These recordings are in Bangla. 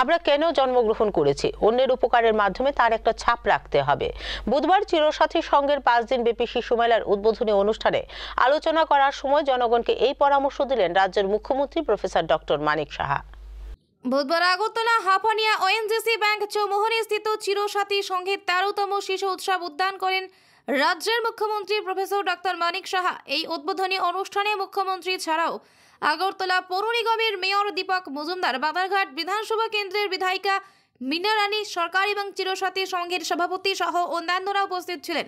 আমরা কেন জন্মগ্রহণ করেছি, অন্যের উপকারের মাধ্যমে তার একটা ছাপ রাখতে হবে। বুধবার চিরসাথী সংঘের 5 দিন ব্যাপী শিশু মেলার উদ্বোধনী অনুষ্ঠানে আলোচনা করার সময় জনগণকে এই পরামর্শ দিলেন রাজ্যের মুখ্যমন্ত্রী প্রফেসর ডক্টর মানিক সাহা। বুধবার আগরতলা হাফানিয়া ওএনজিসি ব্যাংক চৌমোহনী স্থিত চিরসাথী সংঘের 13তম শিশু উৎসব উদ্যান করেন রাজ্যের মুখ্যমন্ত্রী প্রফেসর ডক্টর মানিক সাহা। এই উদ্বোধনী অনুষ্ঠানে মুখ্যমন্ত্রী ছাড়াও আগরতলা পৌর নিগমের মেয়র দীপক মজুমদার, বাধারঘাট বিধানসভা কেন্দ্রের বিধায়িকা মিনা রানী সরকার এবং চিরসাথী সংঘের সভাপতি সহ অন্যান্যরা উপস্থিত ছিলেন।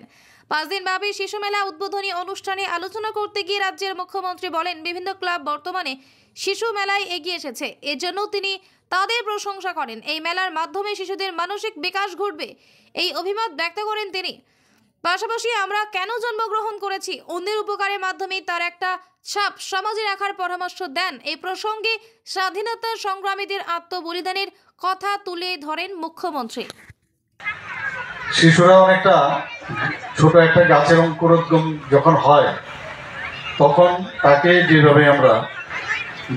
5 দিন ব্যাপী শিশু মেলা উদ্বোধনী অনুষ্ঠানে আলোচনা করতে গিয়ে রাজ্যের মুখ্যমন্ত্রী বলেন, বিভিন্ন ক্লাব বর্তমানে শিশু মেলায় এগিয়ে এসেছে, এজন্য তিনি তাদের প্রশংসা করেন। এই মেলার মাধ্যমে শিশুদের মানসিক বিকাশ ঘটবে, এই অভিমত ব্যক্ত করেন তিনি। পাশাপাশি আমরা কেন জন্মগ্রহণ করেছি, অন্যের উপকারের মাধ্যমে তার একটা ছাপ সমাজে রাখার পরামর্শ দেন। এই প্রসঙ্গে স্বাধীনতা সংগ্রামীদের আত্মবলিদানের কথা তুলে ধরেন মুখ্যমন্ত্রী। শিশুরা অনেকটা ছোট একটা গাছের অঙ্কুরোদ্গম যখন হয়, তখন তাকে যেভাবে আমরা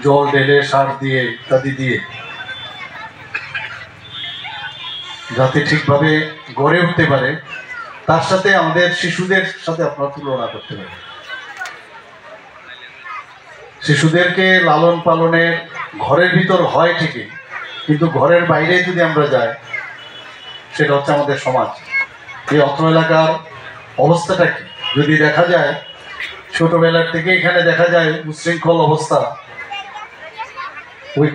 জল ঢেলে, সার দিয়ে, ইত্যাদি দিয়ে যাতে ঠিকভাবে গড়ে উঠতে পারে, তার সাথে আমাদের শিশুদের সাথে আপনারা তুলনা করতে পারেন। শিশুদেরকে লালন পালনের ঘরের ভিতর হয় ঠিকই, কিন্তু ঘরের বাইরে যদি আমরা যাই, সেটা হচ্ছে আমাদের সমাজ। এই অত্র এলাকার অবস্থাটা কি যদি দেখা যায়, ছোটবেলার থেকে এখানে দেখা যায় উচ্ছৃঙ্খল অবস্থা, ওই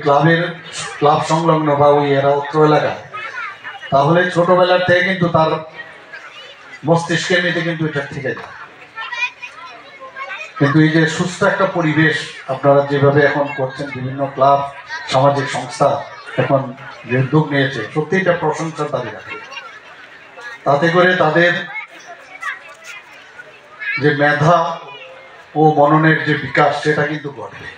ক্লাব সংলগ্ন বা ওই অত্র এলাকা, তাহলে ছোটবেলার থেকে কিন্তু তার মস্তিষ্কের নিতে কিন্তু এটা থেকে যায়। কিন্তু এই যে সুস্থ একটা পরিবেশ আপনারা যেভাবে এখন করছেন, বিভিন্ন ক্লাব, সামাজিক সংস্থা এখন যে উদ্যোগ নিয়েছে, সত্যি এটা প্রশংসার দাবি রাখে। তাতে করে তাদের যে মেধা ও মননের যে বিকাশ, সেটা কিন্তু ঘটবে।